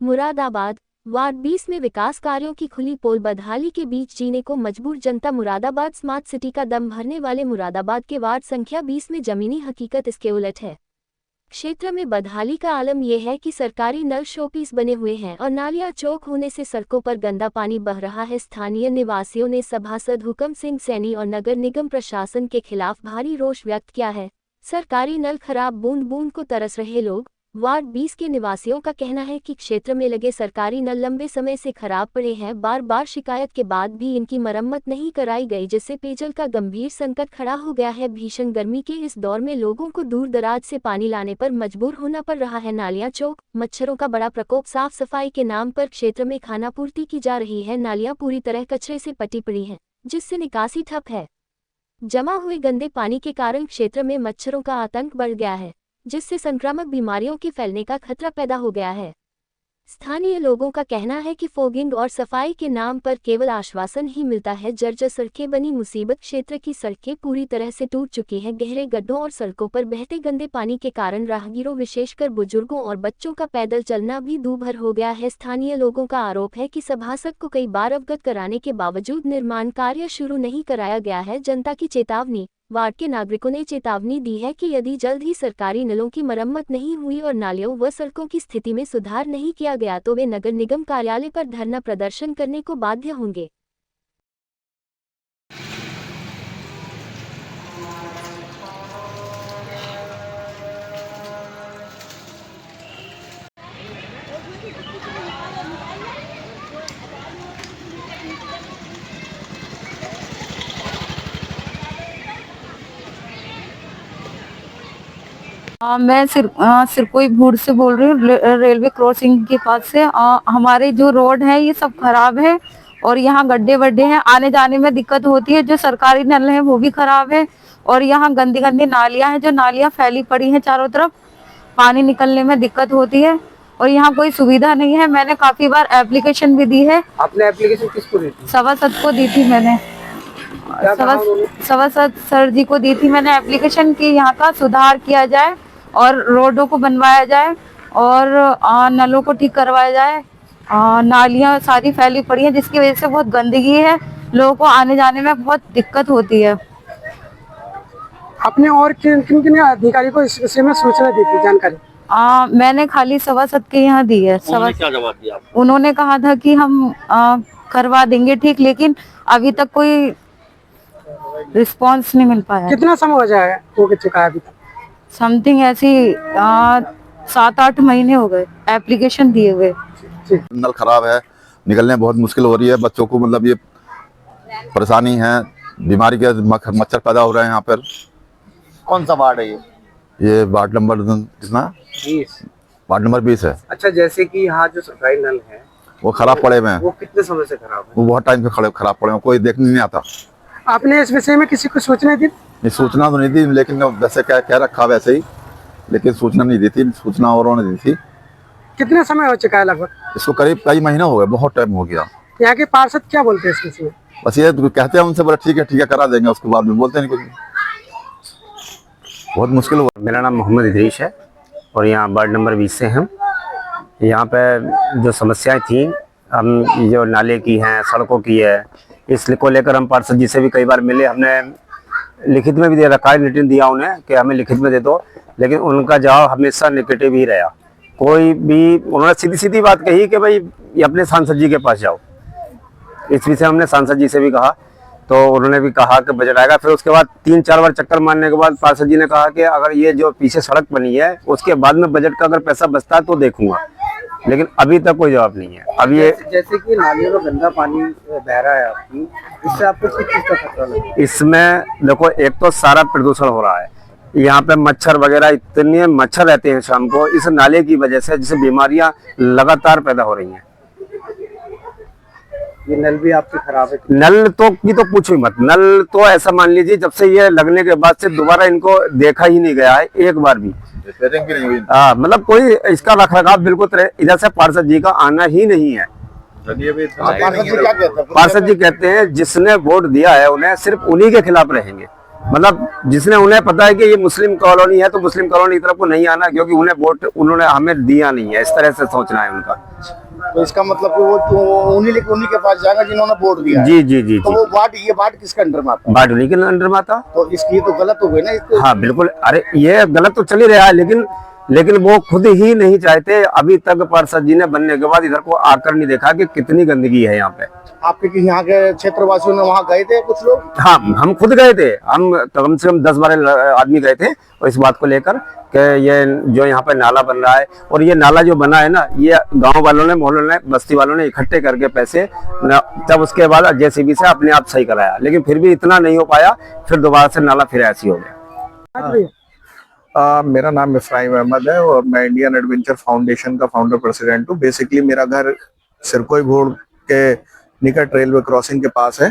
Moradabad ward 20 में विकास कार्यों की खुली पोल बदहाली के बीच जीने को मजबूर जनता। मुरादाबाद स्मार्ट सिटी का दम भरने वाले मुरादाबाद के वार्ड संख्या 20 में जमीनी हकीकत इसके उलट है। क्षेत्र में बदहाली का आलम यह है कि सरकारी नल शोपीस बने हुए हैं और नालियां चौक होने से सड़कों पर गंदा पानी बह रहा है। स्थानीय निवासियों ने सभासद हुकम सिंह सैनी और नगर निगम प्रशासन के खिलाफ भारी रोष व्यक्त किया है। सरकारी नल खराब, बूंद बूंद को तरस रहे लोग। वार्ड 20 के निवासियों का कहना है कि क्षेत्र में लगे सरकारी नल लंबे समय से खराब पड़े हैं। बार बार शिकायत के बाद भी इनकी मरम्मत नहीं कराई गई, जिससे पेयजल का गंभीर संकट खड़ा हो गया है। भीषण गर्मी के इस दौर में लोगों को दूर दराज से पानी लाने पर मजबूर होना पड़ रहा है। नालियां चौक, मच्छरों का बड़ा प्रकोप। साफ सफाई के नाम पर क्षेत्र में खानापूर्ति की जा रही है। नालियां पूरी तरह कचरे से पटी पड़ी हैं, जिससे निकासी ठप है। जमा हुए गंदे पानी के कारण क्षेत्र में मच्छरों का आतंक बढ़ गया है, जिससे संक्रामक बीमारियों के फैलने का खतरा पैदा हो गया है। स्थानीय लोगों का कहना है कि फोगिंग और सफाई के नाम पर केवल आश्वासन ही मिलता है। जर्जर सड़कें बनी मुसीबत। क्षेत्र की सड़कें पूरी तरह से टूट चुकी हैं। गहरे गड्ढों और सड़कों पर बहते गंदे पानी के कारण राहगीरों, विशेषकर बुजुर्गों और बच्चों का पैदल चलना भी दूभर हो गया है। स्थानीय लोगों का आरोप है कि सभासद को कई बार अवगत कराने के बावजूद निर्माण कार्य शुरू नहीं कराया गया है। जनता की चेतावनी। वार्ड के नागरिकों ने चेतावनी दी है कि यदि जल्द ही सरकारी नलों की मरम्मत नहीं हुई और नालियों व सड़कों की स्थिति में सुधार नहीं किया गया तो वे नगर निगम कार्यालय पर धरना प्रदर्शन करने को बाध्य होंगे। मैं सिरकोई भूड़ से बोल रही हूँ, रेलवे क्रॉसिंग के पास से। हमारे जो रोड है ये सब खराब है और यहाँ गड्ढे वड्ढे हैं, आने जाने में दिक्कत होती है। जो सरकारी नल है वो भी खराब है और यहाँ गंदी गंदी नालियाँ हैं, जो नालियाँ फैली पड़ी हैं चारों तरफ, पानी निकलने में दिक्कत होती है और यहाँ कोई सुविधा नहीं है। मैंने काफी बार एप्लीकेशन भी दी है। आपने एप्लीकेशन किसको दी थी? सभासद को दी थी मैंने, सभासद सर जी को दी थी मैंने एप्लीकेशन की यहाँ का सुधार किया जाए और रोडों को बनवाया जाए और नलों को ठीक करवाया जाए। नालियाँ सारी फैली पड़ी हैं जिसकी वजह से बहुत गंदगी है, लोगों को आने जाने में बहुत दिक्कत होती है। आपने और किन किन अधिकारी को इस विषय में सूचना दी थी, जानकारी? मैंने खाली सभासद के यहाँ दी है। उन्होंने क्या जवाब दिया? उन्होंने कहा था कि हम करवा देंगे ठीक, लेकिन अभी तक कोई रिस्पांस नहीं मिल पाया। कितना समय हो जाएगा हो चुका है अभी तक? समथिंग ऐसी 7-8 महीने हो गए एप्लीकेशन दिए हुए। नल खराब है, निकलने में बहुत मुश्किल हो रही है। बच्चों को मतलब ये परेशानी है, बीमारी के मच्छर पैदा हो रहे हैं यहाँ पर। कौन सा वार्ड है ये वार्ड नंबर कितना? 20। वार्ड नंबर 20 है। अच्छा, जैसे कि यहाँ जो सरकारी नल है वो खराब पड़े हुए हैं। वो कितने समय से खराब है? वो बहुत टाइम से खराब पड़े हैं, कोई देखने नहीं आता। आपने इस विषय में किसी को सूचना दी? ये सूचना तो नहीं दी, लेकिन वैसे कह रखा वैसे ही, लेकिन सूचना नहीं दी थी। सूचना औरों ने दी थी। कितना समय हो चुका है लगभग? इसको करीब कई महीने हो गए, बहुत टाइम हो गया। यहाँ के पार्षद क्या बोलते हैं इस विषय में? बस ये कहते हैं उनसे, बोला ठीक है करा देंगे, उसके बाद में बोलते नहीं कुछ। बहुत मुश्किल हुआ। मेरा नाम मोहम्मद इदरीस है और यहाँ वार्ड नंबर 20 से हम। यहाँ पे जो समस्याएं थी, हम जो नाले की हैं, सड़कों की है, इसको लेकर हम पार्षद जी से भी कई बार मिले। हमने लिखित में भी दे रखा है, रिटन दिया उन्हें कि हमें लिखित में दे दो, लेकिन उनका जवाब हमेशा नेगेटिव ही रहा। कोई भी, उन्होंने सीधी सीधी बात कही कि भाई ये अपने सांसद जी के पास जाओ। इस विषय हमने सांसद जी से भी कहा तो उन्होंने भी कहा कि बजट आएगा। फिर उसके बाद 3-4 बार चक्कर मारने के बाद पार्षद जी ने कहा कि अगर ये जो पीछे सड़क बनी है उसके बाद में बजट का अगर पैसा बचता है तो देखूंगा, लेकिन अभी तक कोई जवाब नहीं है। अब ये जैसे कि नालियों में गंदा पानी बह रहा है आपकी, इससे आपको किस चीज का खतरा लग रहा है? इसमें देखो, एक तो सारा प्रदूषण हो रहा है, यहाँ पे मच्छर वगैरह इतने मच्छर रहते हैं शाम को इस नाले की वजह से, जिससे बीमारियां लगातार पैदा हो रही हैं। ये नल भी आपकी खराब है? नल तो की तो पूछो ही मत। नल तो ऐसा मान लीजिए जब से ये लगने के बाद से दोबारा इनको देखा ही नहीं गया है एक बार भी। मतलब कोई इसका रखरखाव बिल्कुल इधर से पार्षद जी का आना ही नहीं है। पार्षद जी कहते हैं जिसने वोट दिया है उन्हें, सिर्फ उन्हीं के खिलाफ रहेंगे। मतलब जिसने उन्हें पता है कि ये मुस्लिम कॉलोनी है तो मुस्लिम कॉलोनी की तरफ को नहीं आना, क्योंकि उन्हें वोट उन्होंने हमें दिया नहीं है, इस तरह से सोचना है उनका। तो इसका मतलब कि वो उन्हीं के पास जाएगा जिन्होंने वोट दिया है। जी जी जी तो जी। वो ये वार्ड किसके अंडर में आता है? बाट उन्हीं के अंडर में आता। तो इसकी तो गलत हो गई ना इसको। हाँ बिल्कुल, अरे ये गलत तो चल ही रहा है, लेकिन वो खुद ही नहीं चाहते। अभी तक पार्षद जी ने बनने के बाद इधर को आकर नहीं देखा कि कितनी गंदगी है यहाँ पे। आपके यहाँ के क्षेत्रवासियों ने वहाँ गए थे कुछ लोग? हाँ हम खुद गए थे, हम कम से कम 10-12 आदमी गए थे, और इस बात को लेकर कि ये जो यहाँ पे नाला बन रहा है, और ये नाला जो बना है ना, ये गांव वालों ने, मोहल्लों ने, बस्ती वालों ने इकट्ठे करके पैसे तब उसके बाद जेसीबी से अपने आप सही कराया, लेकिन फिर भी इतना नहीं हो पाया, फिर दोबारा से नाला फिर ऐसी हो गया। मेरा नाम इफ्राहिम अहमद है और मैं इंडियन एडवेंचर फाउंडेशन का फाउंडर प्रेसिडेंट हूँ। बेसिकली मेरा घर सिरकोई भोड़ के निकट रेलवे क्रॉसिंग के पास है,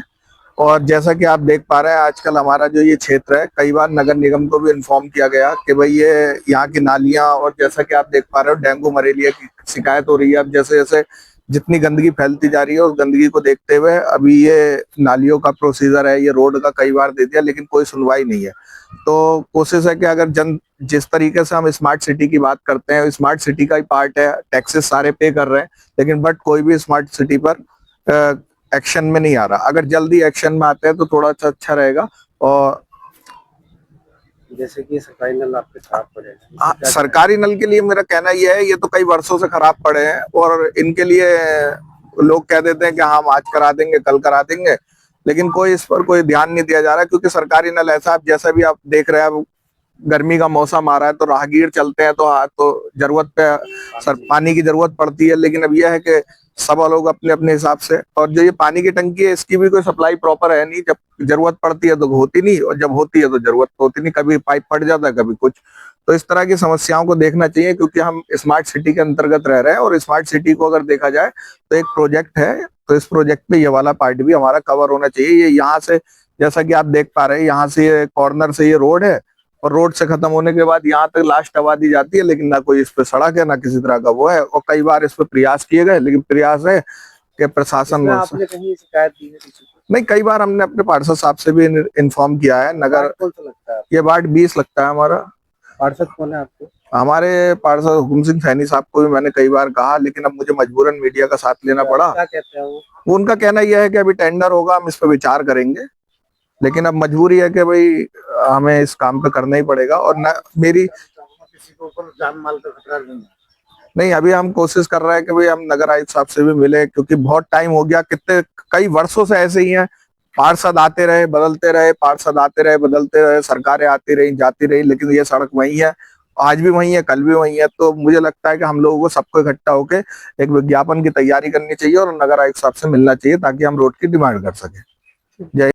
और जैसा कि आप देख पा रहे हैं आजकल हमारा जो ये क्षेत्र है, कई बार नगर निगम को भी इन्फॉर्म किया गया कि भाई ये यहाँ की नालियां, और जैसा कि आप देख पा रहे हो डेंगू मलेरिया की शिकायत हो रही है। अब जैसे जैसे जितनी गंदगी फैलती जा रही है, उस गंदगी को देखते हुए अभी ये नालियों का प्रोसीजर है, ये रोड का कई बार दे दिया, लेकिन कोई सुनवाई नहीं है। तो कोशिश है कि अगर जिस तरीके से हम स्मार्ट सिटी की बात करते हैं, स्मार्ट सिटी का ही पार्ट है, टैक्सेस सारे पे कर रहे हैं, लेकिन बट कोई भी स्मार्ट सिटी पर एक्शन में नहीं आ रहा। अगर जल्दी एक्शन में आते हैं तो थोड़ा सा अच्छा रहेगा। और जैसे कि सरकारी नल आपके खराब पड़े हैं, सरकारी नल के लिए मेरा कहना यह है, ये तो कई वर्षों से खराब पड़े हैं, और इनके लिए लोग कह देते हैं कि हाँ हम आज करा देंगे, कल करा देंगे, लेकिन कोई इस पर कोई ध्यान नहीं दिया जा रहा है। क्योंकि सरकारी नल ऐसा, आप जैसा भी आप देख रहे हैं, गर्मी का मौसम आ रहा है तो राहगीर चलते हैं तो जरूरत पे पानी की जरूरत पड़ती है, लेकिन अब यह है कि सब लोग अपने अपने हिसाब से, और जो ये पानी की टंकी है इसकी भी कोई सप्लाई प्रॉपर है नहीं। जब जरूरत पड़ती है तो होती नहीं, और जब होती है तो जरूरत होती नहीं, कभी पाइप फट जाता है, कभी कुछ। तो इस तरह की समस्याओं को देखना चाहिए, क्योंकि हम स्मार्ट सिटी के अंतर्गत रह रहे हैं, और स्मार्ट सिटी को अगर देखा जाए तो एक प्रोजेक्ट है, तो इस प्रोजेक्ट पे ये वाला पार्ट भी हमारा कवर होना चाहिए। ये यहाँ से, जैसा कि आप देख पा रहे हैं, यहाँ से ये कॉर्नर से ये रोड है, और रोड से खत्म होने के बाद यहाँ तक लास्ट आबादी जाती है, लेकिन ना कोई इस पे सड़क है, ना किसी तरह का वो है। और कई बार इस पे प्रयास किए गए, लेकिन प्रयास है कि प्रशासन, आपने कहीं शिकायत दी है किसी को? नहीं, कई बार हमने अपने पार्षद साहब से भी इन्फॉर्म किया है। नगर कौन सा लगता है? ये वार्ड 20 लगता है हमारा। पार्षद कौन है आपको? हमारे पार्षद हुकुम सिंह सैनी साहब को भी मैंने कई बार कहा, लेकिन अब मुझे मजबूरन मीडिया का साथ लेना पड़ा। क्या कहते हैं वो? उनका कहना यह है कि अभी टेंडर होगा, हम इस पर विचार करेंगे, लेकिन अब मजबूरी है कि भाई हमें इस काम पे करना ही पड़ेगा। और मेरी किसी के ऊपर जान माल का खतरा नहीं, अभी हम कोशिश कर रहे हैं कि भाई हम नगर आयुक्त साहब से भी मिले, क्योंकि बहुत टाइम हो गया, कई वर्षों से ऐसे ही हैं, पार्षद आते रहे बदलते रहे, पार्षद आते रहे बदलते रहे, सरकारें आती रही जाती रही, लेकिन ये सड़क वही है, आज भी वही है, कल भी वही है। तो मुझे लगता है कि हम लोगों को सबको इकट्ठा होकर एक विज्ञापन की तैयारी करनी चाहिए और नगर आयुक्त साहब से मिलना चाहिए, ताकि हम रोड की डिमांड कर सके। जय